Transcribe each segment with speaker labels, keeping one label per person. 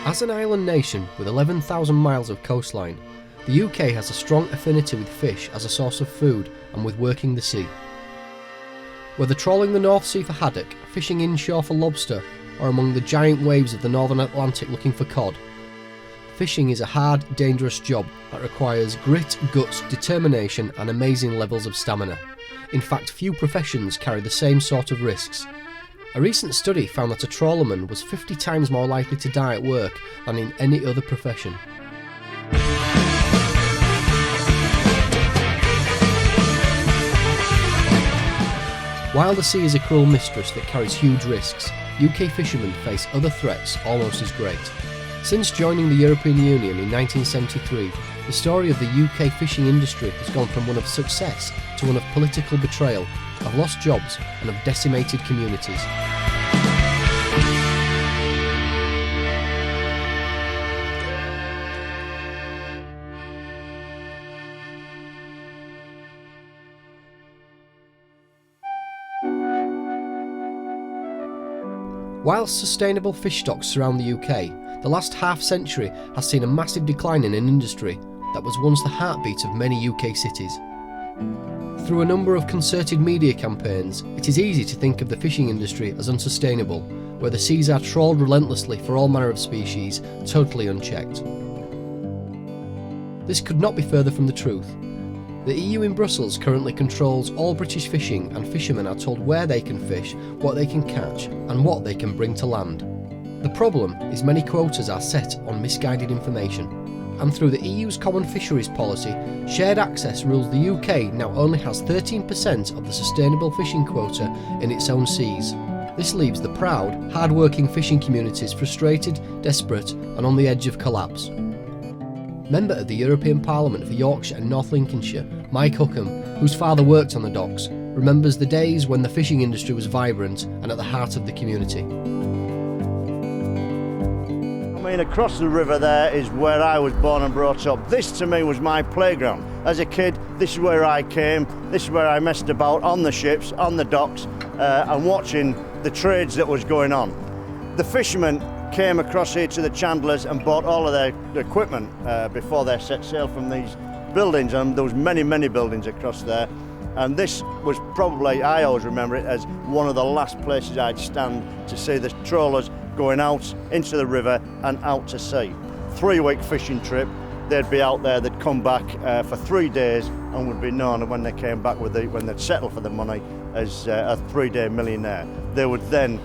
Speaker 1: As an island nation with 11,000 miles of coastline, the UK has a strong affinity with fish as a source of food and with working the sea. Whether trawling the North Sea for haddock, fishing inshore for lobster, or among the giant waves of the Northern Atlantic looking for cod, fishing is a hard, dangerous job that requires grit, guts, determination and amazing levels of stamina. In fact, few professions carry the same sort of risks. A recent study found that a trawlerman was 50 times more likely to die at work than in any other profession. While the sea is a cruel mistress that carries huge risks, UK fishermen face other threats almost as great. Since joining the European Union in 1973, the story of the UK fishing industry has gone from one of success to one of political betrayal, of lost jobs and of decimated communities. Whilst sustainable fish stocks surround the UK, the last half-century has seen a massive decline in an industry that was once the heartbeat of many UK cities. Through a number of concerted media campaigns, it is easy to think of the fishing industry as unsustainable, where the seas are trawled relentlessly for all manner of species, totally unchecked. This could not be further from the truth. The EU in Brussels currently controls all British fishing, and fishermen are told where they can fish, what they can catch, and what they can bring to land. The problem is many quotas are set on misguided information, and through the EU's Common Fisheries Policy, shared access rules the UK now only has 13% of the sustainable fishing quota in its own seas. This leaves the proud, hard-working fishing communities frustrated, desperate, and on the edge of collapse. Member of the European Parliament for Yorkshire and North Lincolnshire, Mike Hookham, whose father worked on the docks, remembers the days when the fishing industry was vibrant and at the heart of the community.
Speaker 2: I mean, across the river there is where I was born and brought up. This to me was my playground. As a kid, this is where I came, this is where I messed about on the ships, on the docks, and watching the trades that was going on. The fishermen came across here to the chandlers and bought all of their equipment before they set sail from these buildings, and there was many buildings across there, and this was probably, I always remember it as one of the last places I'd stand to see the trawlers going out into the river and out to sea. 3-week fishing trip, they'd be out there, they'd come back for 3 days and would be known when they came back when they'd settle for the money as a 3-day millionaire. They would then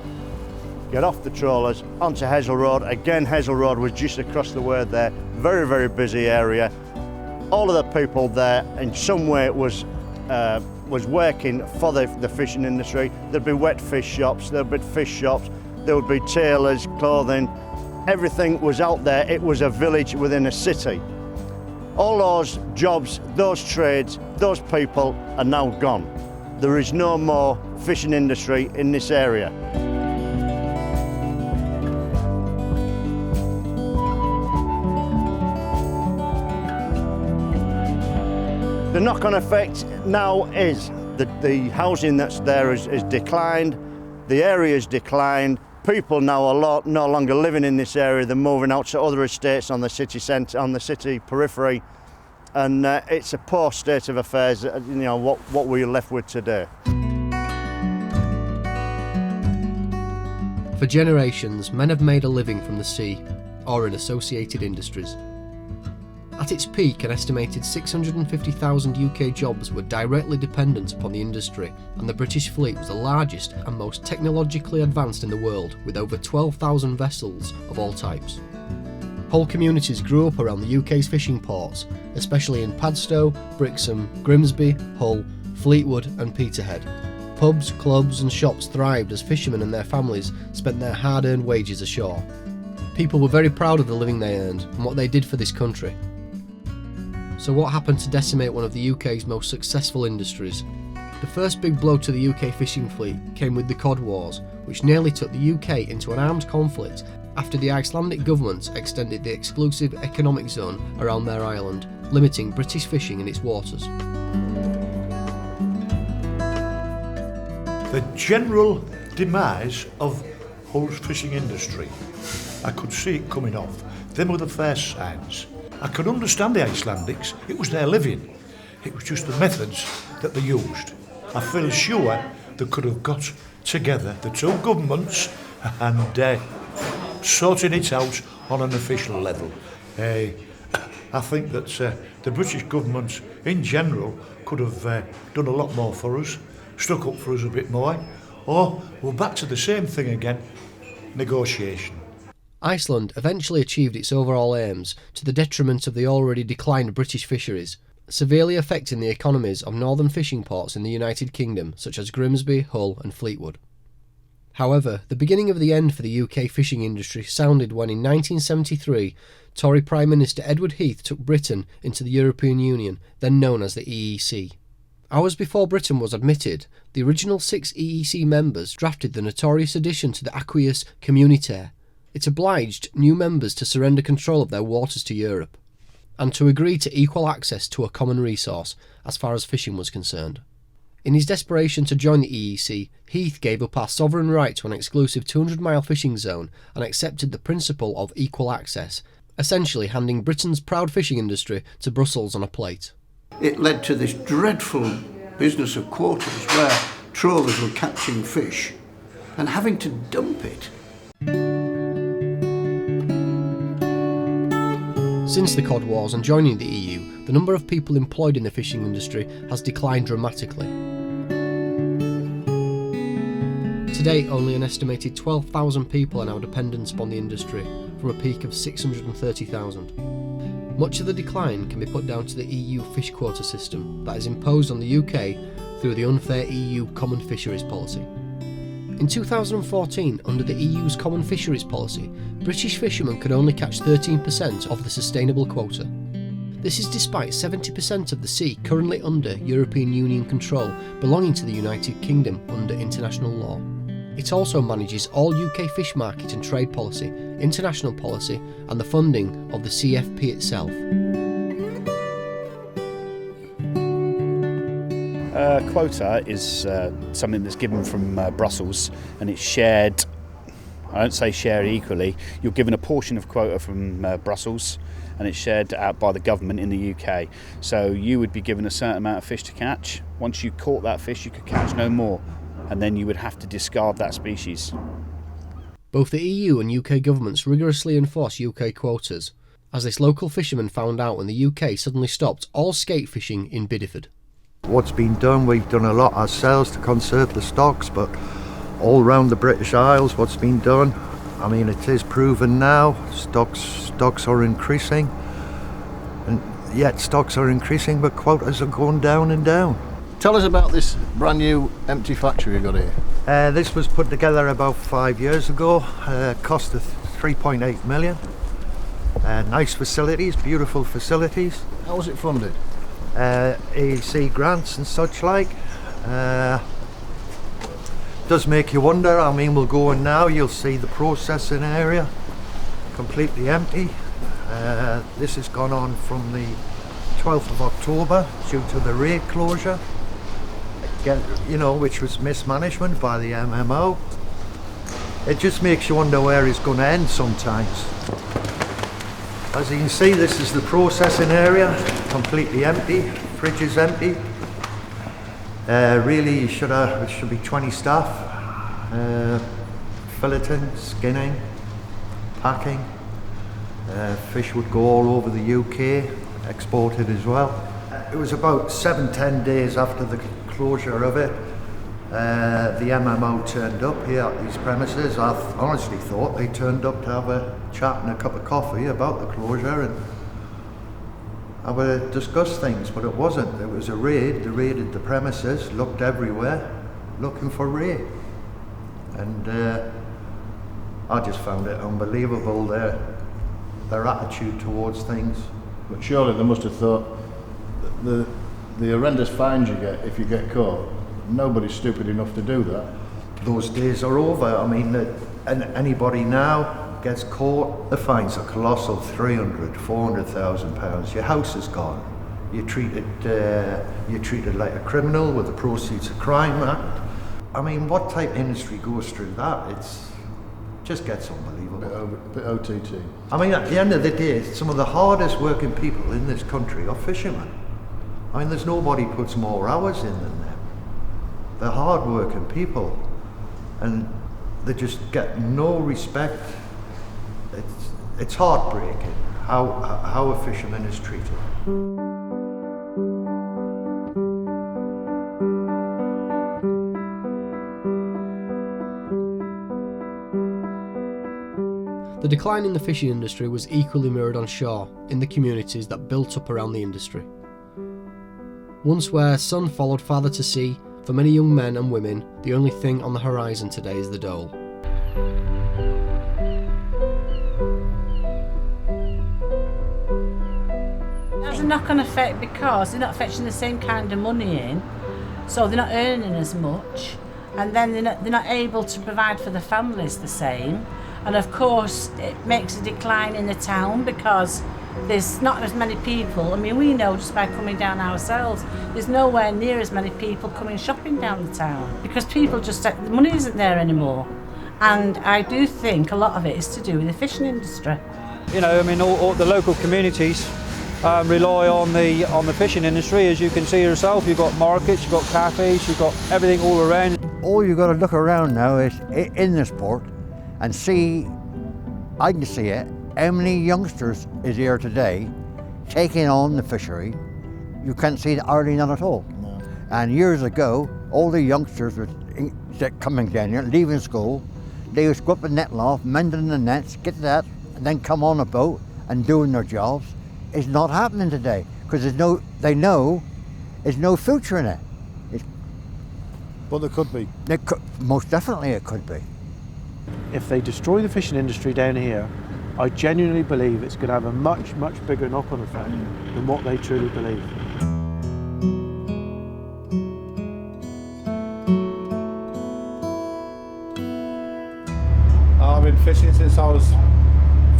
Speaker 2: get off the trawlers onto Hessel Road. Again, Hessel Road was just across the way there, very busy area. All of the people there in some way was working for the fishing industry. There'd be wet fish shops, there'd be fish shops, there would be tailors, clothing, everything was out there. It was a village within a city. All those jobs, those trades, those people are now gone. There is no more fishing industry in this area. The knock-on effect now is that the housing that's there is declined, the area's declined, people now are no longer living in this area, they're moving out to other estates on the city centre, on the city periphery, and it's a poor state of affairs, you know, what we're left with today.
Speaker 1: For generations, men have made a living from the sea, or in associated industries. At its peak, an estimated 650,000 UK jobs were directly dependent upon the industry, and the British fleet was the largest and most technologically advanced in the world, with over 12,000 vessels of all types. Whole communities grew up around the UK's fishing ports, especially in Padstow, Brixham, Grimsby, Hull, Fleetwood and Peterhead. Pubs, clubs and shops thrived as fishermen and their families spent their hard-earned wages ashore. People were very proud of the living they earned and what they did for this country. So what happened to decimate one of the UK's most successful industries? The first big blow to the UK fishing fleet came with the Cod Wars, which nearly took the UK into an armed conflict after the Icelandic government extended the exclusive economic zone around their island, limiting British fishing in its waters.
Speaker 3: The general demise of Hull's fishing industry I could see it coming off. Them were the first signs. I could understand the Icelandics. It was their living. It was just the methods that they used. I feel sure they could have got together, the two governments, and sorting it out on an official level. I think that the British government in general could have done a lot more for us, stuck up for us a bit more, or we're back to the same thing again, negotiation.
Speaker 1: Iceland eventually achieved its overall aims to the detriment of the already declined British fisheries, severely affecting the economies of northern fishing ports in the United Kingdom such as Grimsby, Hull and Fleetwood. However, the beginning of the end for the UK fishing industry sounded when in 1973 Tory Prime Minister Edward Heath took Britain into the European Union, then known as the EEC. Hours before Britain was admitted, the original 6 EEC members drafted the notorious addition to the Aquarius Communautaire. It obliged new members to surrender control of their waters to Europe, and to agree to equal access to a common resource as far as fishing was concerned. In his desperation to join the EEC, Heath gave up our sovereign right to an exclusive 200-mile fishing zone and accepted the principle of equal access, essentially handing Britain's proud fishing industry to Brussels on a plate.
Speaker 4: It led to this dreadful business of quotas where trawlers were catching fish and having to dump it.
Speaker 1: Since the Cod Wars and joining the EU, the number of people employed in the fishing industry has declined dramatically. Today, only an estimated 12,000 people are now dependent upon the industry, from a peak of 630,000. Much of the decline can be put down to the EU fish quota system that is imposed on the UK through the unfair EU Common Fisheries Policy. In 2014, under the EU's Common Fisheries Policy, British fishermen could only catch 13% of the sustainable quota. This is despite 70% of the sea currently under European Union control, belonging to the United Kingdom under international law. It also manages all UK fish market and trade policy, international policy, and the funding of the CFP itself.
Speaker 5: Quota is something that's given from Brussels, and it's shared. I don't say share equally. You're given a portion of quota from Brussels, and it's shared out by the government in the UK. So you would be given a certain amount of fish to catch. Once you caught that fish, you could catch no more, and then you would have to discard that species.
Speaker 1: Both the EU and UK governments rigorously enforce UK quotas, as this local fisherman found out when the UK suddenly stopped all skate fishing in Bideford.
Speaker 6: What's been done, we've done a lot ourselves to conserve the stocks, but all around the British Isles what's been done, I mean, it is proven now, stocks are increasing, and yet stocks are increasing but quotas are going down and down.
Speaker 7: Tell us about this brand new empty factory you got here.
Speaker 6: This was put together about 5 years ago, cost of 3.8 million. Nice facilities, beautiful facilities.
Speaker 7: How was it funded?
Speaker 6: EEC grants and such like. Does make you wonder. I mean, we'll go in now, you'll see the processing area completely empty. This has gone on from the 12th of October due to the raid closure, which was mismanagement by the MMO. It just makes you wonder where it's going to end sometimes. As you can see, this is the processing area, completely empty, fridge is empty. Really, it should be 20 staff, filleting, skinning, packing. Fish would go all over the UK, exported as well. It was about 7-10 days after the closure of it. The MMO turned up here at these premises. I honestly thought they turned up to have a chat and a cup of coffee about the closure and have a discuss things, but it wasn't. There was a raid. They raided the premises, looked everywhere, looking for raid. And I just found it unbelievable, their attitude towards things.
Speaker 7: But surely they must have thought that the horrendous fines you get if you get caught, nobody's stupid enough to do that.
Speaker 6: Those days are over. I mean, anybody now gets caught, the fines are colossal, 300, 400,000 pounds. Your house is gone. You're treated like a criminal with the Proceeds of Crime Act. I mean, what type of industry goes through that? It's just gets unbelievable.
Speaker 7: Bit OTT.
Speaker 6: I mean, at the end of the day, some of the hardest working people in this country are fishermen. I mean, there's nobody puts more hours in than them. They're hard working people, and they just get no respect. It's heartbreaking how a fisherman is treated.
Speaker 1: The decline in the fishing industry was equally mirrored on shore in the communities that built up around the industry. Once where son followed father to sea, for many young men and women, the only thing on the horizon today is the dole.
Speaker 8: It has a knock-on effect because they're not fetching the same kind of money in, so they're not earning as much, and then they're not able to provide for the families the same. And of course, it makes a decline in the town because there's not as many people. I mean, we know just by coming down ourselves, there's nowhere near as many people coming shopping down the town because people just, the money isn't there anymore. And I do think a lot of it is to do with the fishing industry.
Speaker 9: You know, I mean, all the local communities rely on the fishing industry. As you can see yourself, you've got markets, you've got cafes, you've got everything all around.
Speaker 10: All you've got to look around now is in this port and see, I can see it, how many youngsters is here today taking on the fishery. You can't see hardly none at all. No. And years ago, all the youngsters that coming down here, leaving school, they would go up the net loft, mending the nets, get that, and then come on a boat and doing their jobs. It's not happening today because they know there's no future in it.
Speaker 7: But there could be.
Speaker 10: Most definitely it could be.
Speaker 11: If they destroy the fishing industry down here, I genuinely believe it's going to have a much, much bigger knock-on effect than what they truly believe.
Speaker 12: I've been fishing since I was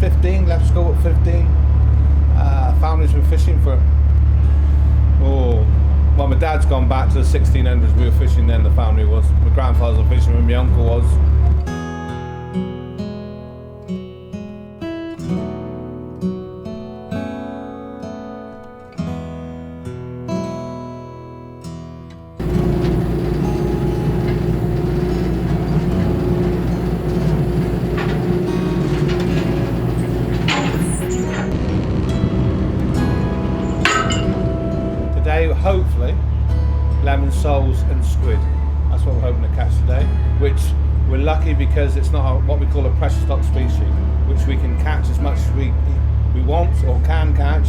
Speaker 12: 15, left school at 15. Family's been fishing for, well, my dad's gone back to the 1600s. We were fishing then, the family was. My grandfather was a fisherman, my uncle was. Hopefully, lemon soles and squid. That's what we're hoping to catch today, which we're lucky because it's not what we call a pressure stock species, which we can catch as much as we want or can catch,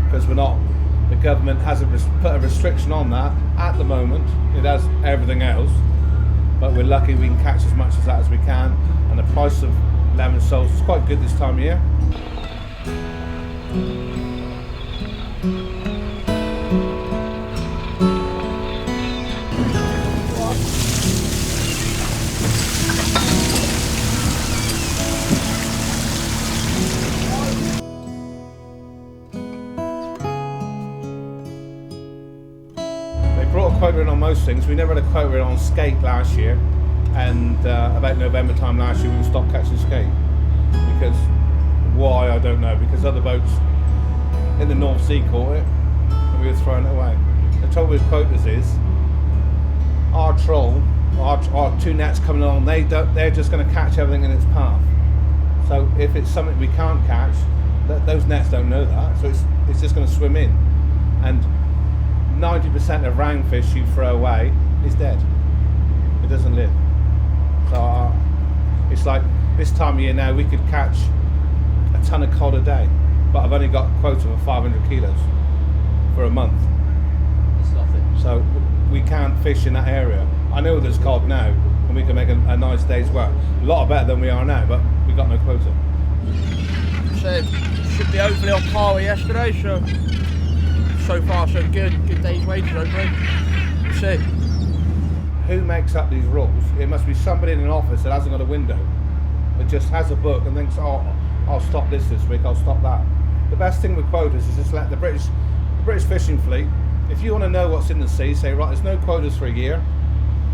Speaker 12: because the government hasn't put a restriction on that at the moment. It has everything else, but we're lucky we can catch as much as that as we can, and the price of lemon soles is quite good this time of year. Quota in on most things. We never had a quota in on skate last year, and about November time last year we stopped catching skate. Because why, I don't know, because other boats in the North Sea caught it and we were throwing it away. The trouble with quotas is our troll, our two nets coming along, they're just going to catch everything in its path. So if it's something we can't catch, those nets don't know that, so it's just going to swim in. And 90% of roundfish you throw away is dead. It doesn't live. So it's like this time of year now we could catch a ton of cod a day, but I've only got a quota of 500 kilos for a month.
Speaker 1: It's nothing.
Speaker 12: So we can't fish in that area. I know there's cod now and we can make a nice day's work. A lot better than we are now, but we've got no quota.
Speaker 13: So should be hopefully on par with yesterday, so far so good day's wages hopefully. We'll see.
Speaker 12: Who makes up these rules? It must be somebody in an office that hasn't got a window, that just has a book and thinks, oh, I'll stop this week, I'll stop that. The best thing with quotas is just let the British fishing fleet, if you want to know what's in the sea, say, right, there's no quotas for a year,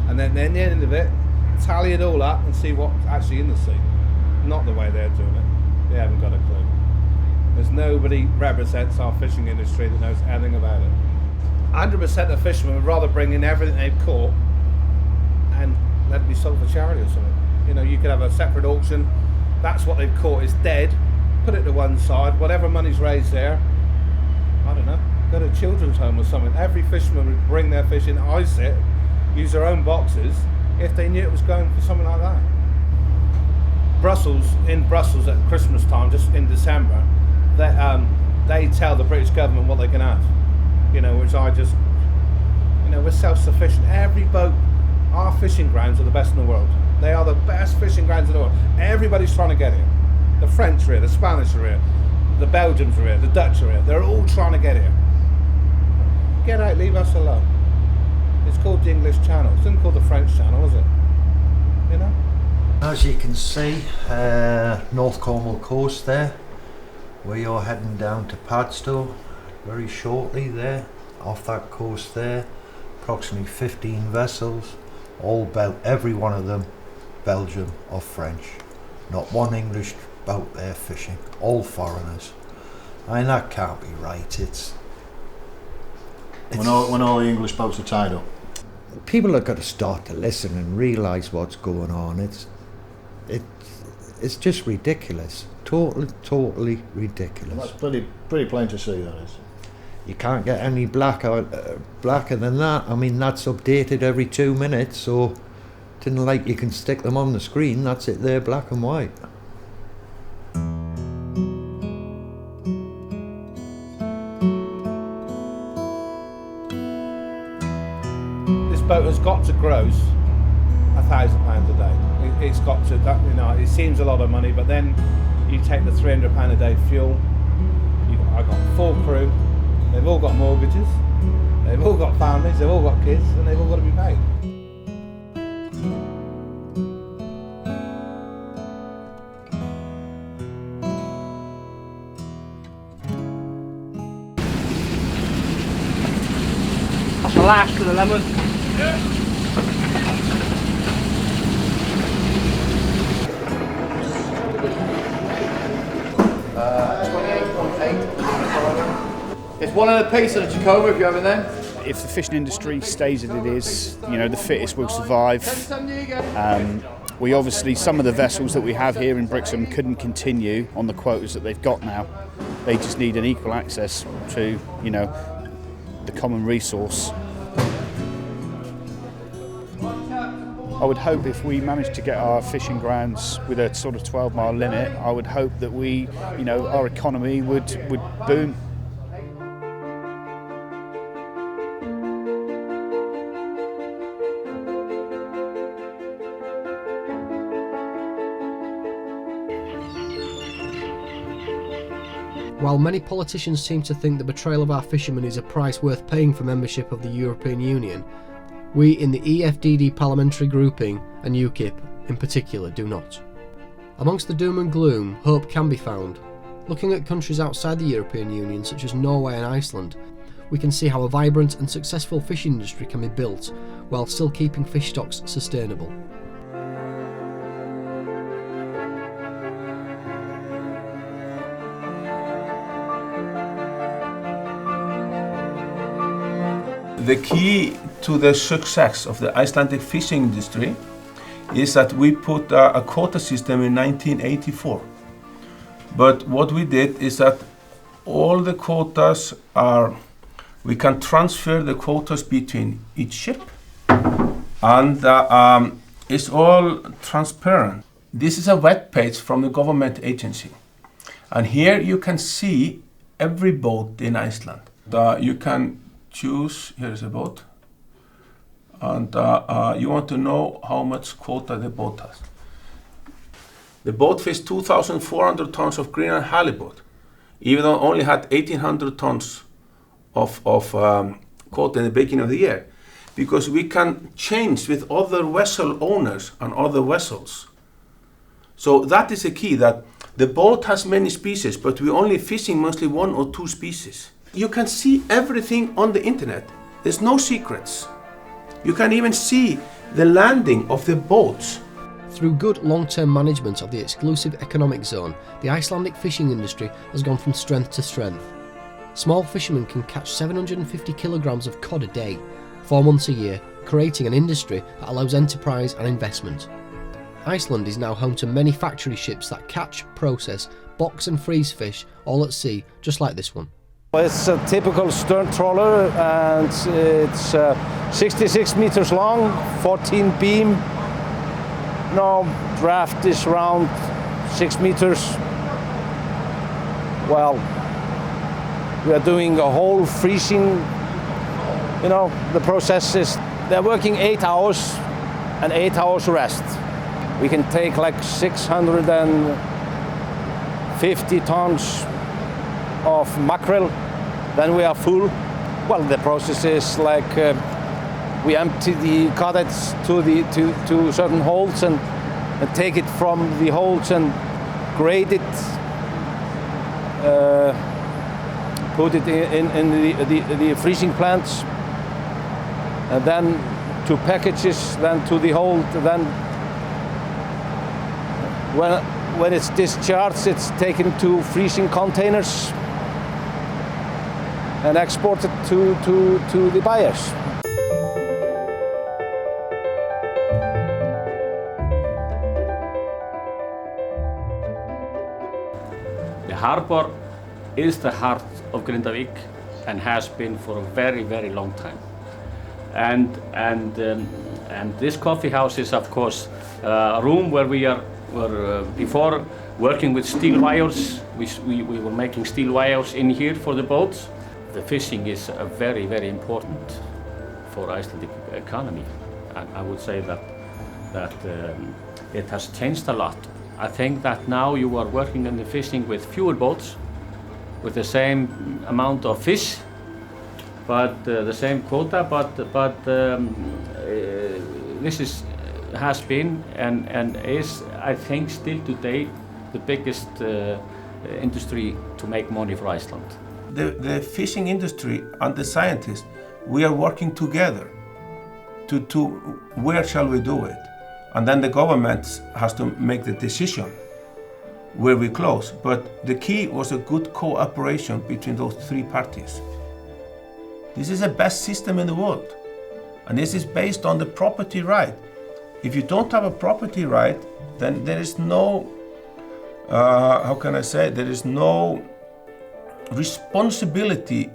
Speaker 12: and then at the end of it, tally it all up and see what's actually in the sea. not the way they're doing it. They haven't got a clue. There's nobody represents our fishing industry that knows anything about it. 100% of fishermen would rather bring in everything they've caught and let it be sold for charity or something. You know, you could have a separate auction. That's what they've caught is dead. Put it to one side. Whatever money's raised there, I don't know, go to a children's home or something. Every fisherman would bring their fish in, ice it, use their own boxes if they knew it was going for something like that. In Brussels at Christmas time, just in December, they tell the British government what they can have. You know, which I just, you know, we're self-sufficient. Every boat, our fishing grounds are the best in the world. They are the best fishing grounds in the world. Everybody's trying to get here. The French are here, the Spanish are here, the Belgians are here, the Dutch are here. They're all trying to get here. Get out, leave us alone. It's called the English Channel. It's not called the French Channel, is it? You know?
Speaker 6: As you can see, North Cornwall coast there. We are heading down to Padstow very shortly there, off that coast there. Approximately 15 vessels, every one of them Belgium or French. Not one English boat there fishing, all foreigners. I mean, that can't be right. It's
Speaker 7: when all the English boats are tied up.
Speaker 6: People have got to start to listen and realise what's going on. It's just ridiculous. Totally ridiculous.
Speaker 7: Well, that's pretty plain to see, that is.
Speaker 6: You can't get any blacker than that. I mean, that's updated every 2 minutes, so it isn't like you can stick them on the screen. That's it there, black and white.
Speaker 12: This boat has got to gross £1,000 a day. It's got to, you know, it seems a lot of money, but then you take the £300 a day fuel. I've got 4 crew. They've all got mortgages, they've all got families, they've all got kids, and they've all got to be paid.
Speaker 13: That's the last of the lemon. Yeah. It's one of the piece of the Tacoma if you have it then.
Speaker 5: If the fishing industry stays as it is, you know, the fittest will survive. We obviously, some of the vessels that we have here in Brixham couldn't continue on the quotas that they've got now. They just need an equal access to, you know, the common resource. I would hope if we managed to get our fishing grounds with a sort of 12-mile limit, I would hope that we, you know, our economy would boom.
Speaker 1: While many politicians seem to think the betrayal of our fishermen is a price worth paying for membership of the European Union, we in the EFDD parliamentary grouping and UKIP in particular do not. Amongst the doom and gloom, hope can be found. Looking at countries outside the European Union such as Norway and Iceland, we can see how a vibrant and successful fishing industry can be built while still keeping fish stocks sustainable.
Speaker 14: The key to the success of the Icelandic fishing industry is that we put a quota system in 1984. But what we did is that all the quotas we can transfer the quotas between each ship, and it's all transparent. This is a web page from the government agency, and here you can see every boat in Iceland. You can choose, here's a boat, and you want to know how much quota the boat has. The boat fished 2,400 tons of Greenland halibut, even though it only had 1,800 tons of quota in the beginning of the year, because we can change with other vessel owners and other vessels. So that is the key, that the boat has many species, but we're only fishing mostly 1 or 2 species. You can see everything on the internet. There's no secrets. You can even see the landing of the boats.
Speaker 1: Through good long-term management of the exclusive economic zone, the Icelandic fishing industry has gone from strength to strength. Small fishermen can catch 750 kilograms of cod a day, 4 months a year, creating an industry that allows enterprise and investment. Iceland is now home to many factory ships that catch, process, box and freeze fish all at sea, just like this one.
Speaker 15: It's a typical stern trawler and it's 66 meters long, 14 beam. Draft is around 6 meters. Well, we are doing a whole freezing, the process is, they're working 8 hours and 8 hours rest. We can take like 650 tons of mackerel, then we are full. Well, the process is like we empty the cadettes to certain holes and take it from the holes and grade it, put it in the freezing plants, and then to packages, then to the hold, then when it's discharged, it's taken to freezing containers and exported to the buyers.
Speaker 16: The harbour is the heart of Grindavik and has been for a very, very long time. And this coffee house is, of course, a room where we were before working with steel wires. We were making steel wires in here for the boats. The fishing is very, very important for Icelandic economy. And I would say that it has changed a lot. I think that now you are working in the fishing with fewer boats, with the same amount of fish, but the same quota. But this has been and is, I think, still today the biggest industry to make money for Iceland.
Speaker 14: The fishing industry and the scientists, we are working together to where shall we do it, and then the government has to make the decision where we close. But the key was a good cooperation between those three parties. This is the best system in the world, and this is based on the property right. If you don't have a property right, then there is no, there is no responsibility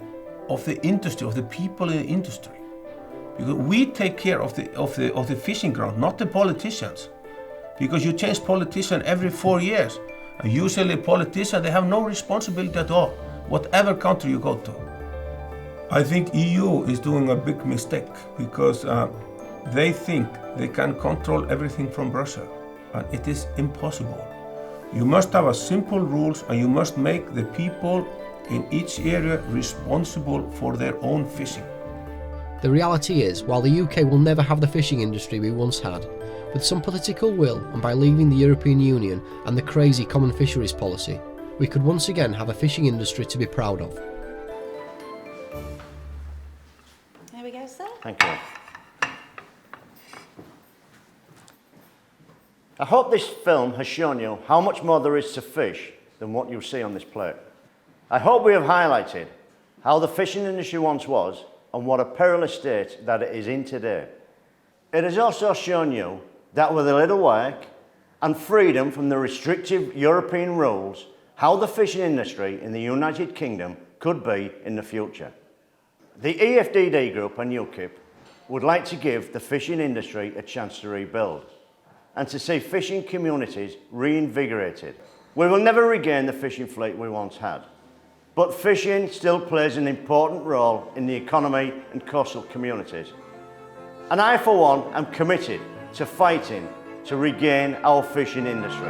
Speaker 14: of the industry, of the people in the industry. Because we take care of the fishing ground, not the politicians. Because you change politician every 4 years. And usually politicians, they have no responsibility at all, whatever country you go to. I think EU is doing a big mistake because they think they can control everything from Brussels, and it is impossible. You must have a simple rules, and you must make the people in each area responsible for their own fishing.
Speaker 1: The reality is, while the UK will never have the fishing industry we once had, with some political will and by leaving the European Union and the crazy common fisheries policy, we could once again have a fishing industry to be proud of.
Speaker 8: There we go, sir.
Speaker 2: Thank you. I hope this film has shown you how much more there is to fish than what you see on this plate. I hope we have highlighted how the fishing industry once was and what a perilous state that it is in today. It has also shown you that with a little work and freedom from the restrictive European rules, how the fishing industry in the United Kingdom could be in the future. The EFDD group and UKIP would like to give the fishing industry a chance to rebuild and to see fishing communities reinvigorated. We will never regain the fishing fleet we once had, but fishing still plays an important role in the economy and coastal communities. And I, for one, am committed to fighting to regain our fishing industry.